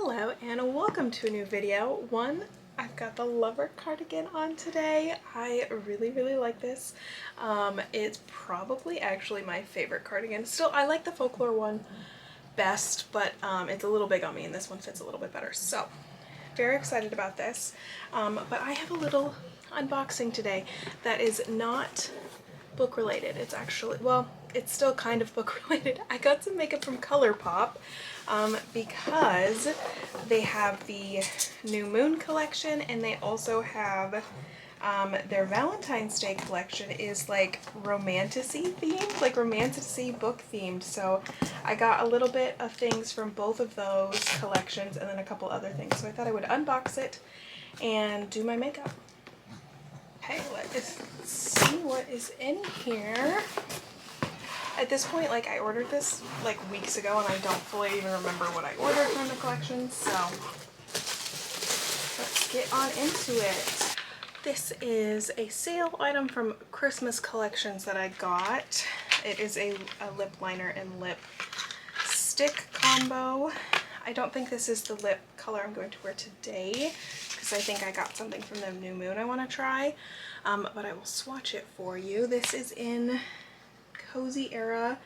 Hello and welcome to a new video. I've got the Lover cardigan on today. I really like this. It's probably actually my favorite cardigan. Still, I like the folklore one best, but it's a little big on me and this one fits a little bit better. So, very excited about this. But I have a little unboxing today that is not book related. It's actually, well, it's still kind of book related. I got some makeup from Colourpop because they have the New Moon collection and they also have their Valentine's Day collection is like Romantasy themed, like Romantasy book themed. So I got a little bit of things from both of those collections and then a couple other things. So I thought I would unbox it and do my makeup. Okay, let's see what is in here. At this point, like, I ordered this like weeks ago and I don't fully even remember what I ordered from the collection, so let's get on into it. This is a sale item from Christmas collections that I got. It is a lip liner and lip stick combo. I don't think this is the lip color I'm going to wear today because I think I got something from the New Moon I want to try, but I will swatch it for you. This is in Cozy Era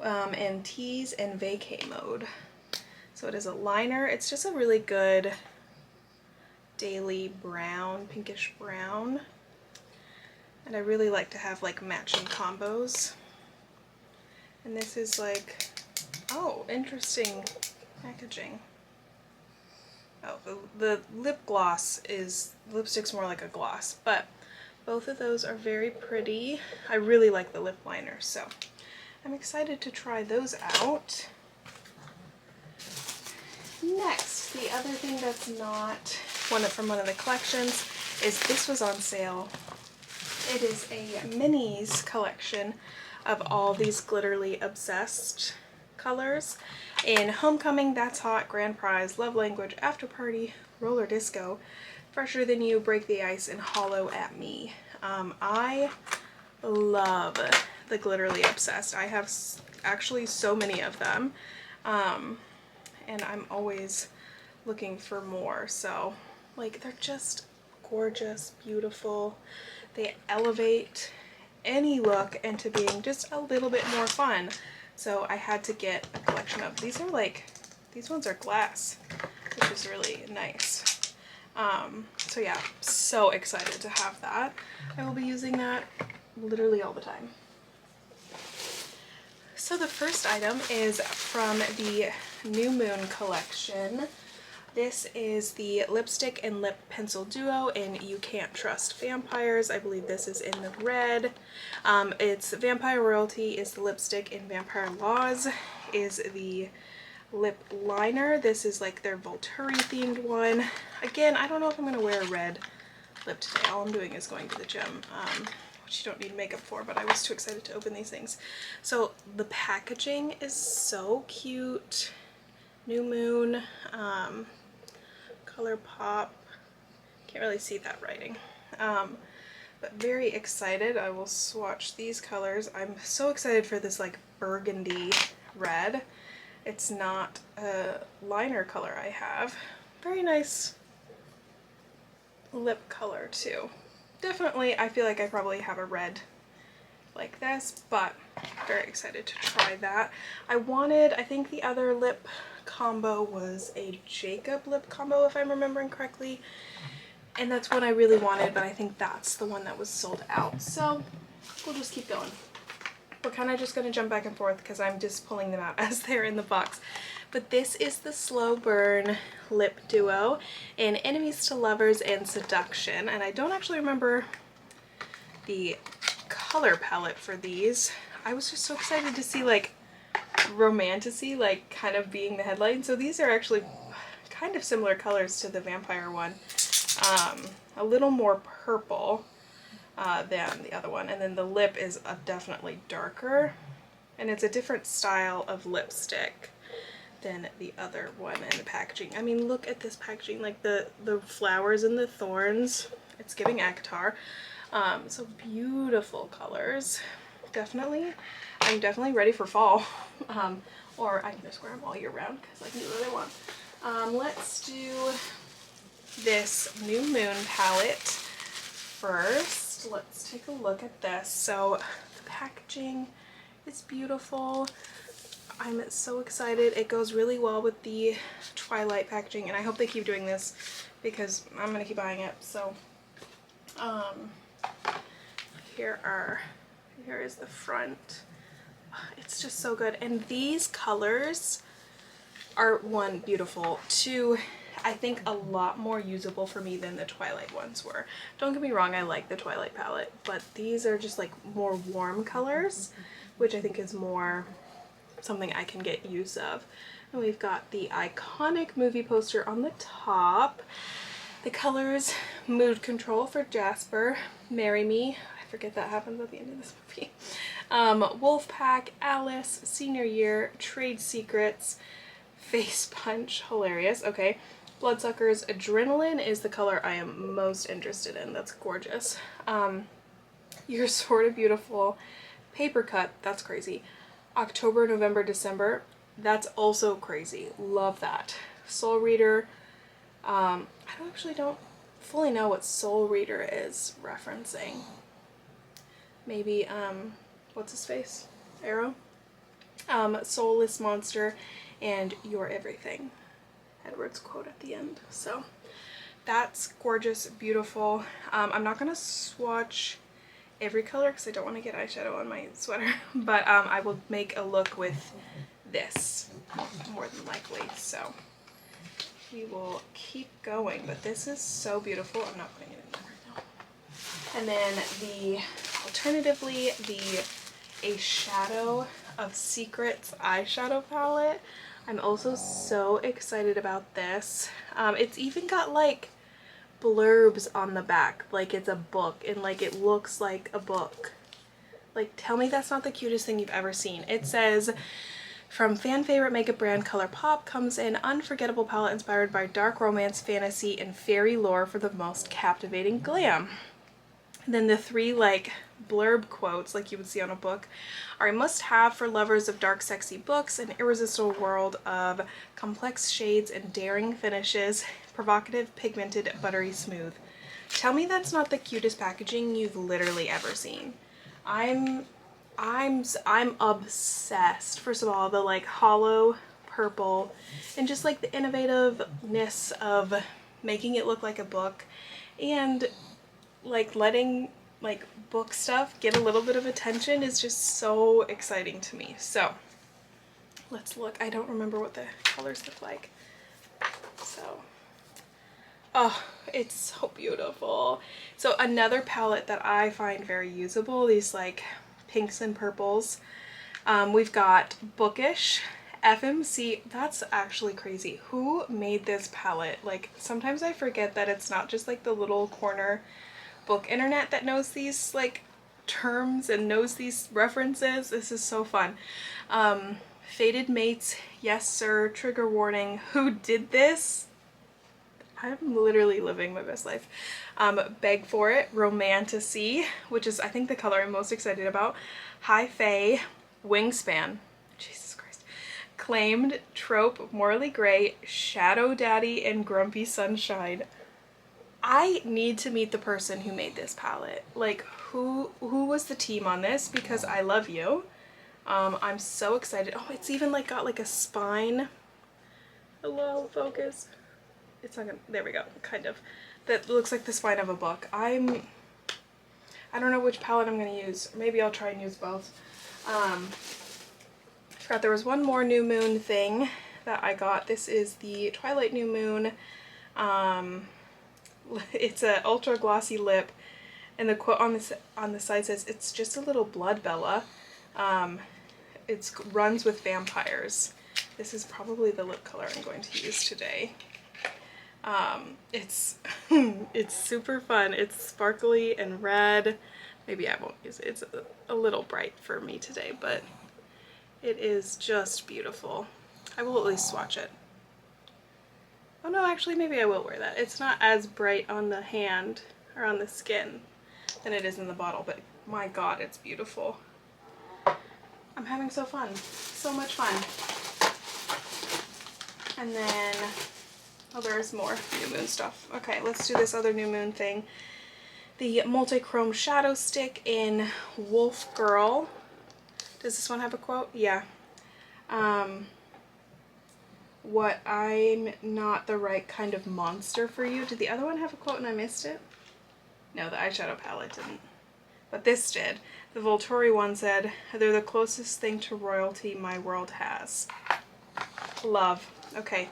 and Tease and Vacay mode. So it is a liner. It's just a really good daily brown, pinkish brown. And I really like to have like matching combos. And this is like, oh, interesting packaging. Oh, the lip gloss is, lipstick's more like a gloss, but both of those are very pretty. I really like the lip liner, so I'm excited to try those out. Next, the other thing that's not from one of the collections is this was on sale. It is a minis collection of all these glitterly obsessed colors in Homecoming, That's Hot, Grand Prize, Love Language, After Party, Roller Disco, Fresher Than You, Break the Ice, and Hollow at Me. I love the glitterly obsessed. I have actually so many of them, and I'm always looking for more. So, like, they're just gorgeous, beautiful. They elevate any look into being just a little bit more fun. So I had to get a collection of these. Are like, these ones are glass, which is really nice. So yeah, so excited to have that. I will be using that literally all the time. So the first item is from the New Moon collection. This is the lipstick and lip pencil duo in You Can't Trust Vampires. I believe this is in the red. It's Vampire Royalty is the lipstick and Vampire Laws is the lip liner. This is like their Volturi themed one. Again, I don't know if I'm going to wear a red lip today. All I'm doing is going to the gym, which you don't need makeup for, but I was too excited to open these things. So the packaging is so cute. New Moon, Colourpop. Can't really see that writing. But very excited. I will swatch these colors. I'm so excited for this like burgundy red. It's not a liner color I have. Very nice lip color too. Definitely, I feel like I probably have a red like this, but very excited to try that. I think the other lip combo was a Jacob lip combo if I'm remembering correctly. And that's one I really wanted, but I think that's the one that was sold out. So we'll just keep going. We're kind of just going to jump back and forth because I'm just pulling them out as they're in the box. But this is the Slow Burn Lip Duo in Enemies to Lovers and Seduction. And I don't actually remember the color palette for these. I was just so excited to see like Romantasy like kind of being the headline. So these are actually kind of similar colors to the vampire one. A little more purple than the other one, and then the lip is definitely darker, and it's a different style of lipstick than the other one in the packaging. I mean, look at this packaging, like the flowers and the thorns. It's giving ACOTAR. So beautiful colors. I'm definitely ready for fall. Or I can just wear them all year round because I can do what I want. Let's do this New Moon palette first. Let's take a look at this. So the packaging is beautiful. I'm so excited. It goes really well with the Twilight packaging, and I hope they keep doing this because I'm gonna keep buying it. So here is the front. It's just so good, and these colors are, one, beautiful, two, I think a lot more usable for me than the Twilight ones were. Don't get me wrong, I like the Twilight palette, but these are just like more warm colors, which I think is more something I can get use of. And we've got the iconic movie poster on the top. The colors: Mood Control for Jasper, Marry Me, I forget that happens at the end of this movie, Wolfpack, Alice, Senior Year, Trade Secrets, Face Punch, hilarious, okay. Bloodsuckers, Adrenaline is the color I am most interested in. That's gorgeous. You're Sort of Beautiful, Paper Cut, that's crazy. October, November, December, that's also crazy. Love that. Soul Reader, I don't fully know what Soul Reader is referencing. Maybe, what's his face? Arrow? Soulless Monster, and You're Everything. Edward's quote at the end. So that's gorgeous, beautiful. I'm not gonna swatch every color because I don't want to get eyeshadow on my sweater, but I will make a look with this more than likely. So we will keep going, but this is so beautiful. I'm not putting it in there right now. And then alternatively, A Shadow of Secrets eyeshadow palette. I'm also so excited about this. It's even got like blurbs on the back, like it's a book, and like it looks like a book. Like, tell me that's not the cutest thing you've ever seen. It says, from fan favorite makeup brand Colourpop comes an unforgettable palette inspired by dark romance, fantasy, and fairy lore for the most captivating glam. And then the 3 like blurb quotes, like you would see on a book, are a must-have for lovers of dark, sexy books, an irresistible world of complex shades and daring finishes, provocative, pigmented, buttery smooth. Tell me that's not the cutest packaging you've literally ever seen. I'm obsessed. First of all, the like hollow purple and just like the innovativeness of making it look like a book, and like letting like book stuff get a little bit of attention is just so exciting to me. So let's look. I don't remember what the colors look like. So, oh, it's so beautiful. So another palette that I find very usable, these like pinks and purples. We've got Bookish, FMC. That's actually crazy. Who made this palette? Like, sometimes I forget that it's not just like the little corner book internet that knows these like terms and knows these references. This is so fun. Fated Mates, Yes Sir, Trigger Warning. Who did this? I'm literally living my best life. Beg For It, Romantasy, which is I think the color I'm most excited about. High Fae, Wingspan, Jesus Christ, Claimed, Trope, Morally Grey, Shadow Daddy, and Grumpy Sunshine. I need to meet the person who made this palette. Like, who was the team on this? Because I love you. I'm so excited. Oh, it's even like got like a spine. Hello, focus. It's not gonna, there we go, kind of. That looks like the spine of a book. I don't know which palette I'm gonna use. Maybe I'll try and use both. I forgot there was one more New Moon thing that I got. This is the Twilight New Moon. It's a ultra glossy lip, and the quote on the side says, "It's just a little blood, Bella." It runs with vampires. This is probably the lip color I'm going to use today. It's it's super fun. It's sparkly and red. Maybe I won't use it. It's a little bright for me today, but it is just beautiful. I will at least swatch it. Oh no, actually maybe I will wear that. It's not as bright on the hand or on the skin than it is in the bottle, but my god, it's beautiful. I'm having so much fun. And then, oh, there's more New Moon stuff. Okay, let's do this other New Moon thing. The Multi-Chrome Shadow Stick in Wolf Girl. Does this one have a quote? Yeah. What, I'm not the right kind of monster for you. Did the other one have a quote and I missed it? No, the eyeshadow palette didn't. But this did. The Volturi one said, they're the closest thing to royalty my world has. Love. Okay,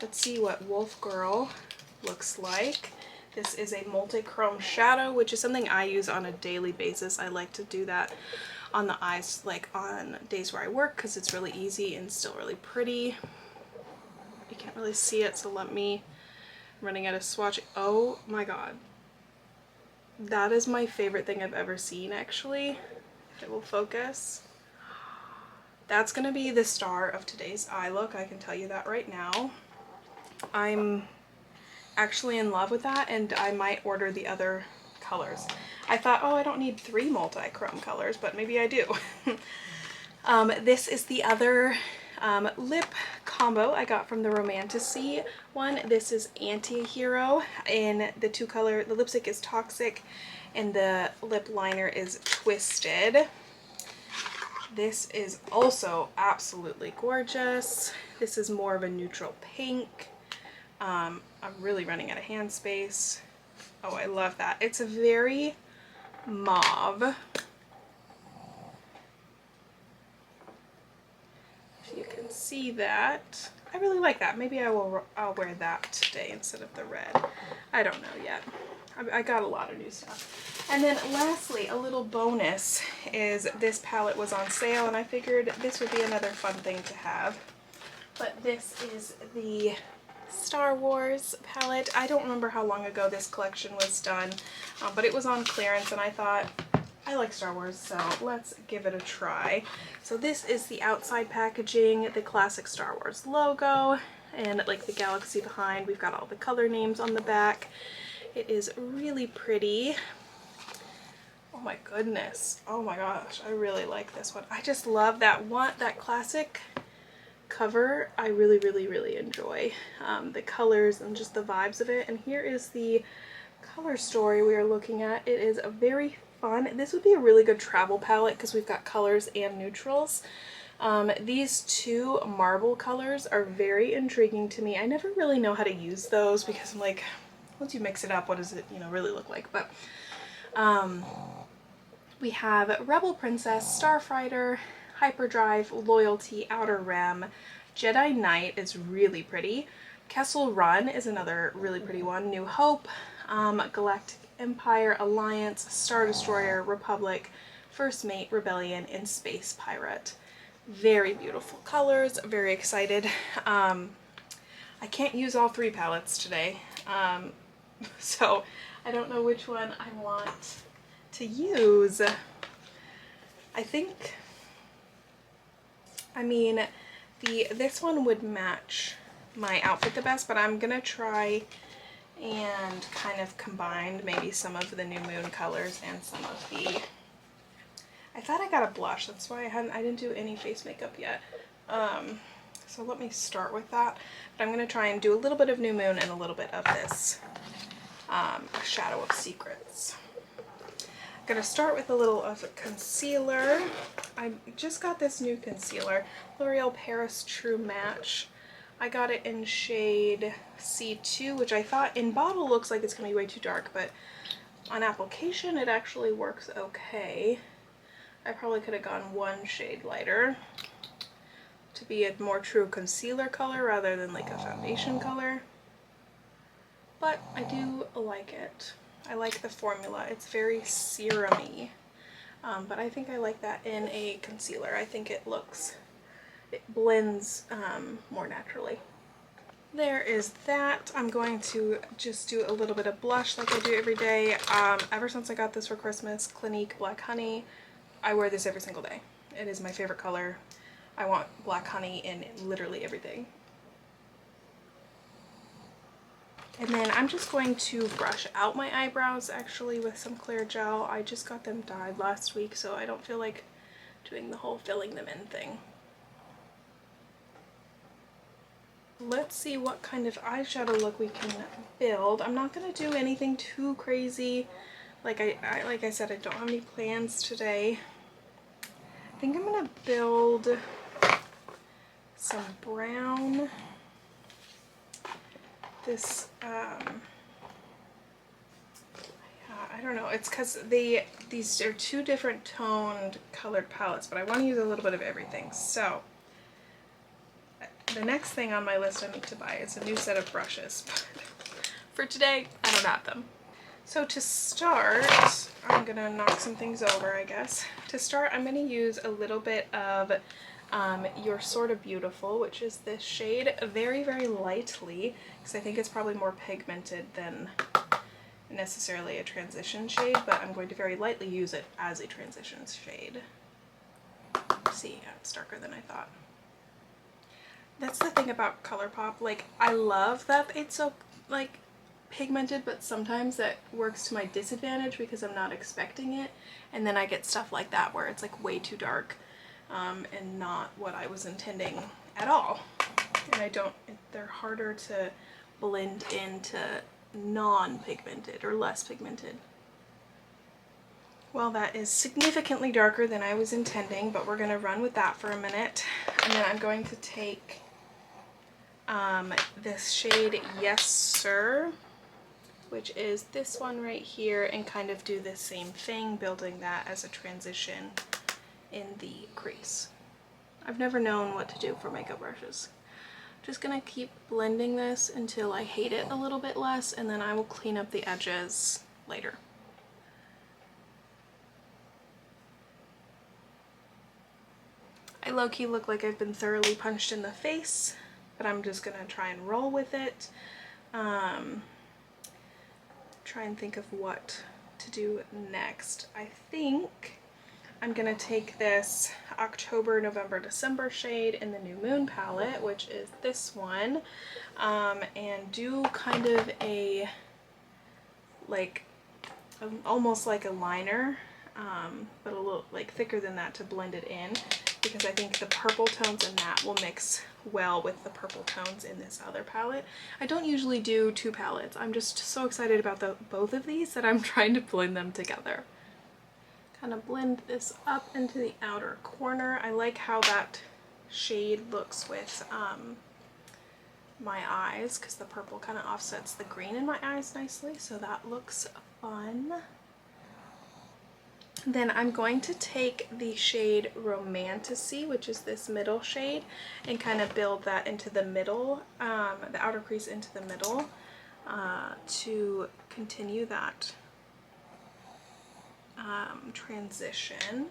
let's see what Wolf Girl looks like. This is a multi-chrome shadow, which is something I use on a daily basis. I like to do that on the eyes, like on days where I work, because it's really easy and still really pretty. You can't really see it, so I'm running out of swatch. Oh my god. That is my favorite thing I've ever seen, actually. If it will focus. That's gonna be the star of today's eye look, I can tell you that right now. I'm actually in love with that, and I might order the other colors. I thought, oh, I don't need 3 multi-chrome colors, but maybe I do. This is the other lip combo I got from the Romantasy one. This is Anti-Hero, and the 2 color, the lipstick is Toxic, and the lip liner is Twisted. This is also absolutely gorgeous. This is more of a neutral pink. I'm really running out of hand space. Oh, I love that. It's a very mauve. If you can see that. I really like that. Maybe I'll wear that today instead of the red. I don't know yet. I got a lot of new stuff. And then lastly, a little bonus is this palette was on sale, and I figured this would be another fun thing to have. But this is the Star Wars palette. I don't remember how long ago this collection was done, but it was on clearance, and I thought, I like Star Wars, so let's give it a try. So this is the outside packaging, the classic Star Wars logo, and like the galaxy behind. We've got all the color names on the back. It is really pretty. Oh my goodness. Oh my gosh, I really like this one. I just love that one, that classic cover. I really, really, really enjoy the colors and just the vibes of it. And here is the color story we are looking at. It is a very fun, this would be a really good travel palette because we've got colors and neutrals. These 2 marble colors are very intriguing to me. I never really know how to use those because I'm like, once you mix it up, what does it, really look like? But we have Rebel Princess, Starfighter, Hyperdrive, Loyalty, Outer Rim, Jedi Knight is really pretty, Kessel Run is another really pretty one, New Hope, Galactic Empire, Alliance, Star Destroyer, Republic, First Mate, Rebellion, and Space Pirate. Very beautiful colors, very excited. I can't use all 3 palettes today, so I don't know which one I want to use. This one would match my outfit the best, but I'm gonna try and kind of combine maybe some of the New Moon colors and some of the, I thought I got a blush, that's why I didn't do any face makeup yet. So let me start with that, but I'm gonna try and do a little bit of New Moon and a little bit of this Shadow of Secrets. I'm gonna start with a little of concealer. I just got this new concealer, L'Oreal Paris True Match. I got it in shade C2, which I thought in bottle looks like it's gonna be way too dark, but on application it actually works okay. I probably could have gone 1 shade lighter to be a more true concealer color rather than like a foundation color. But I do like it. I like the formula. It's very serum-y. But I think I like that in a concealer. I think it blends more naturally. There is that. I'm going to just do a little bit of blush like I do every day. Ever since I got this for Christmas, Clinique Black Honey, I wear this every single day. It is my favorite color. I want Black Honey in literally everything. And then I'm just going to brush out my eyebrows actually with some clear gel. I just got them dyed last week, so I don't feel like doing the whole filling them in thing. let's see what kind of eyeshadow look we can build. I'm not going to do anything too crazy. Like I said, I don't have any plans today. I think I'm going to build some brown. This, I don't know, it's because these are two different toned colored palettes, but I want to use a little bit of everything. So the next thing on my list I need to buy is a new set of brushes. But for today, I don't have them. So to start, I'm gonna knock some things over, I guess. To start, I'm gonna use a little bit of You're Sort of Beautiful, which is this shade, very, very lightly, because I think it's probably more pigmented than necessarily a transition shade, but I'm going to very lightly use it as a transition shade. See, yeah, it's darker than I thought. That's the thing about Colourpop, like, I love that it's so, like, pigmented, but sometimes that works to my disadvantage because I'm not expecting it, and then I get stuff like that where it's like way too dark and not what I was intending at all. And they're harder to blend into non-pigmented or less pigmented. Well, that is significantly darker than I was intending, but we're going to run with that for a minute. And then I'm going to take this shade Yes Sir, which is this one right here, and kind of do the same thing, building that as a transition in the crease. I've never known what to do for makeup brushes. Just gonna keep blending this until I hate it a little bit less, and then I will clean up the edges later. I low-key look like I've been thoroughly punched in the face, but I'm just gonna try and roll with it. Try and think of what to do next. I think I'm gonna take this October, November, December shade in the New Moon palette, which is this one, and do kind of a, like, almost like a liner, but a little like thicker than that to blend it in, because I think the purple tones in that will mix well with the purple tones in this other palette. I don't usually do two palettes. I'm just so excited about both of these that I'm trying to blend them together. Kind of blend this up into the outer corner. I like how that shade looks with my eyes, because the purple kind of offsets the green in my eyes nicely, so that looks fun. Then I'm going to take the shade Romantasy, which is this middle shade, and kind of build that into the middle, the outer crease into the middle, to continue that transition.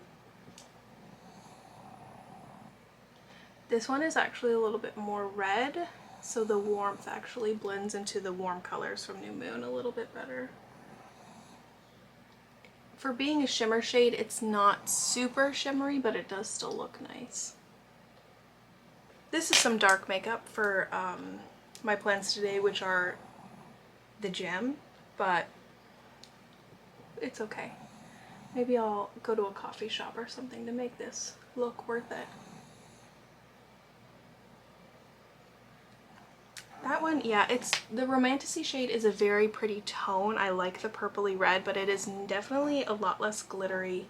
This one is actually a little bit more red, so the warmth actually blends into the warm colors from New Moon a little bit better. For being a shimmer shade, it's not super shimmery, but it does still look nice. This is some dark makeup for my plans today, which are the gym, but it's okay. Maybe I'll go to a coffee shop or something to make this look worth it. That one, yeah, it's the Romantasy shade is a very pretty tone. I like the purpley red, but it is definitely a lot less glittery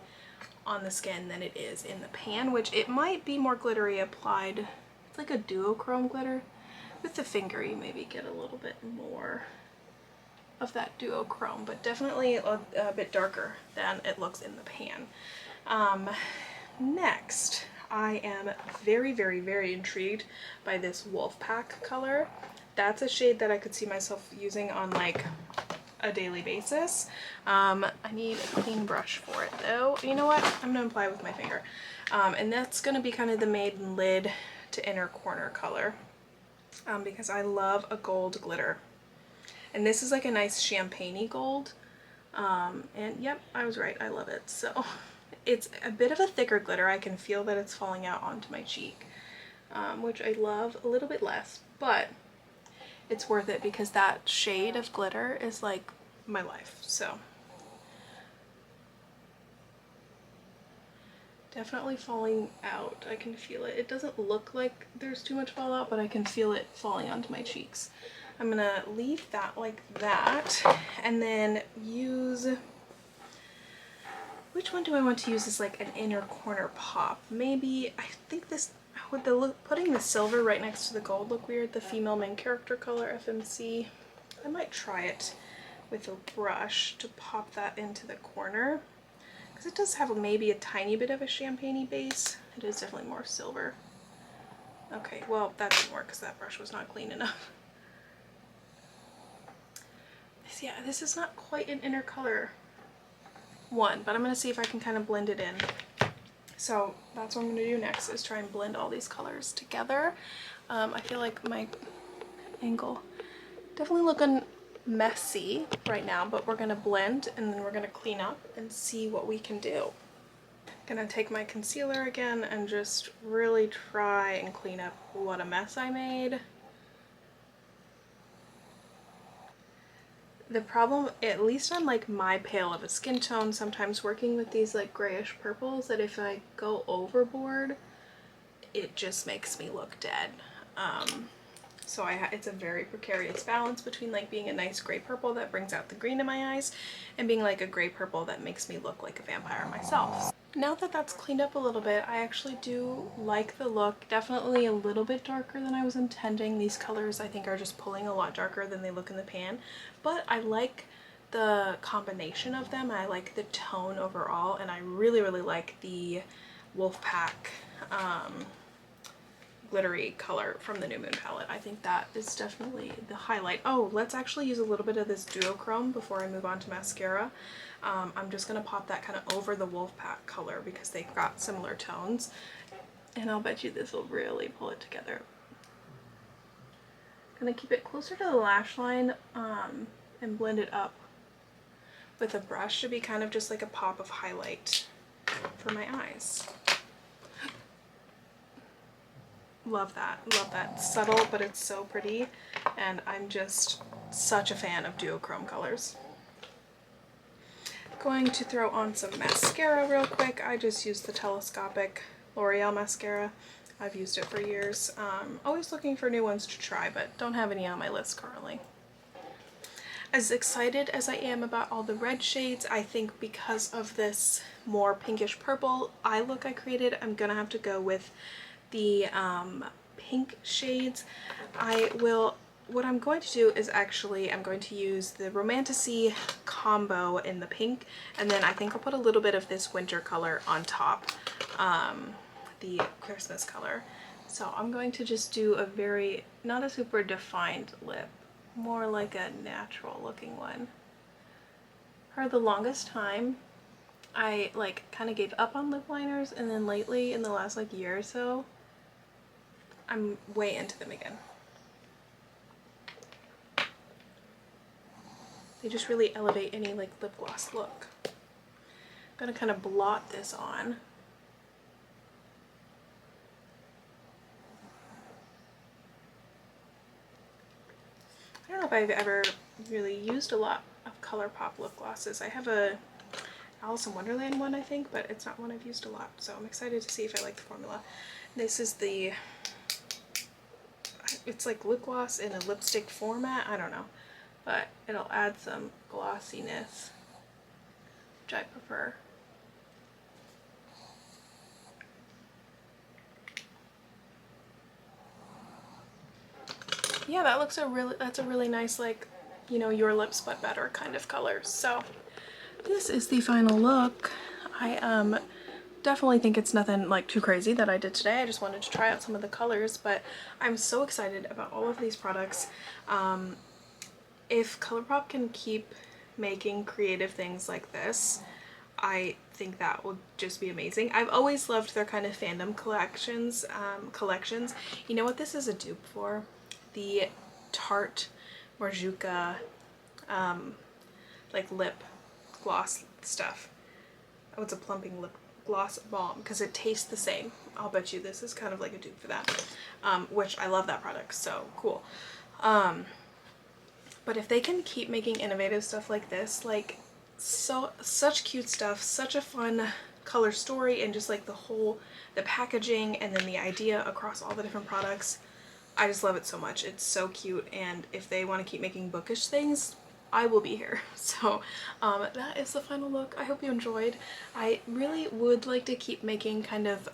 on the skin than it is in the pan, which it might be more glittery applied. It's like a duochrome glitter. With the finger, you maybe get a little bit more of that duochrome, but definitely a bit darker than it looks in the pan. Next, I am very, very, very intrigued by this Wolfpack color. That's a shade that I could see myself using on like a daily basis. I need a clean brush for it though. You know what? I'm gonna apply it with my finger. And that's gonna be kind of the maiden lid to inner corner color, because I love a gold glitter. And this is like a nice champagne-y gold. And yep, I was right, I love it. So it's a bit of a thicker glitter. I can feel that it's falling out onto my cheek, which I love a little bit less, but it's worth it because that shade of glitter is like my life. So definitely falling out. I can feel it. It doesn't look like there's too much fallout, but I can feel it falling onto my cheeks. I'm gonna leave that like that, and then use, which one do I want to use as like an inner corner pop? Maybe, I think this, would the look, putting the silver right next to the gold look weird? The female main character color FMC. I might try it with a brush to pop that into the corner, because it does have maybe a tiny bit of a champagne-y base. It is definitely more silver. Okay, well that didn't work because that brush was not clean enough. Yeah, this is not quite an inner color one, but I'm going to see if I can kind of blend it in. So that's what I'm going to do next, is try and blend all these colors together. I feel like my angle definitely looking messy right now, but we're going to blend and then we're going to clean up and see what we can do. I'm going to take my concealer again and just really try and clean up what a mess I made. The problem, at least on like my pale of a skin tone, sometimes working with these like grayish purples, that if I go overboard, it just makes me look dead. So it's a very precarious balance between like being a nice gray purple that brings out the green in my eyes and being like a gray purple that makes me look like a vampire myself. Now that that's cleaned up a little bit, I actually do like the look. Definitely a little bit darker than I was intending. These colors I think are just pulling a lot darker than they look in the pan, but I like the combination of them. I like the tone overall, and I really like the Wolfpack glittery color from the New Moon palette. I think that is definitely the highlight. Oh, let's actually use a little bit of this duochrome before I move on to mascara. I'm just going to pop that kind of over the Wolfpack color because they've got similar tones, and I'll bet you this will really pull it together. I'm going to keep it closer to the lash line and blend it up with a brush to be kind of just like a pop of highlight for my eyes. Love that. Love that. Subtle, but it's so pretty, and I'm just such a fan of duochrome colors. Going to throw on some mascara real quick. I just used the telescopic L'Oreal mascara. I've used it for years. Always looking for new ones to try, but don't have any on my list currently. As excited as I am about all the red shades, I think because of this more pinkish purple eye look I created, I'm gonna have to go with the pink shades. What I'm going to do is actually, I'm going to use the Romantasy combo in the pink, and then I think I'll put a little bit of this winter color on top, the Christmas color. So I'm going to just do a very, not a super defined lip, more like a natural looking one. For the longest time, I like kind of gave up on lip liners, and then lately, in the last like year or so, I'm way into them again. They just really elevate any like lip gloss look. I'm gonna kind of blot this on. I don't know if I've ever really used a lot of Colourpop lip glosses. I have a Alice in Wonderland one, I think, but it's not one I've used a lot, so I'm excited to see if I like the formula. This is the, it's like lip gloss in a lipstick format, I don't know, but it'll add some glossiness, which I prefer. Yeah, that's a really nice, like, you know, your lips but better kind of color. So this is the final look. I definitely think it's nothing like too crazy that I did today. I just wanted to try out some of the colors, but I'm so excited about all of these products. If Colourpop can keep making creative things like this, I think that would just be amazing. I've always loved their kind of fandom collections. You know what this is a dupe for? The Tarte Marjuka like lip gloss stuff. Oh, it's a plumping lip gloss balm because it tastes the same. I'll bet you this is kind of like a dupe for that, which I love that product, so cool. But if they can keep making innovative stuff like this, like such cute stuff, such a fun color story and just like the packaging and then the idea across all the different products. I just love it so much. It's so cute, and if they want to keep making bookish things, I will be here. So that is the final look. I hope you enjoyed. I really would like to keep making kind of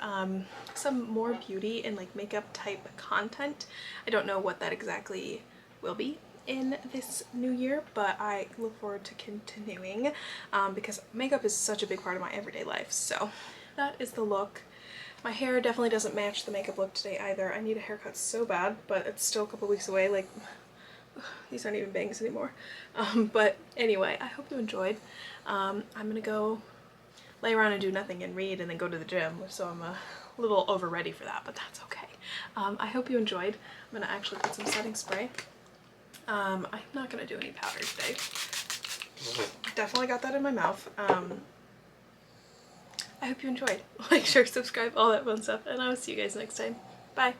some more beauty and like makeup type content. I don't know what that exactly will be in this new year, but I look forward to continuing because makeup is such a big part of my everyday life. So that is the look. My hair definitely doesn't match the makeup look today either. I need a haircut so bad, but it's still a couple weeks away. Like, these aren't even bangs anymore. But anyway, I hope you enjoyed. I'm gonna go lay around and do nothing and read and then go to the gym, so I'm a little over ready for that, but that's okay. I hope you enjoyed. I'm gonna actually put some setting spray. I'm not gonna do any powder today. Definitely got that in my mouth. I hope you enjoyed. Like, share, subscribe, all that fun stuff, and I will see you guys next time. Bye!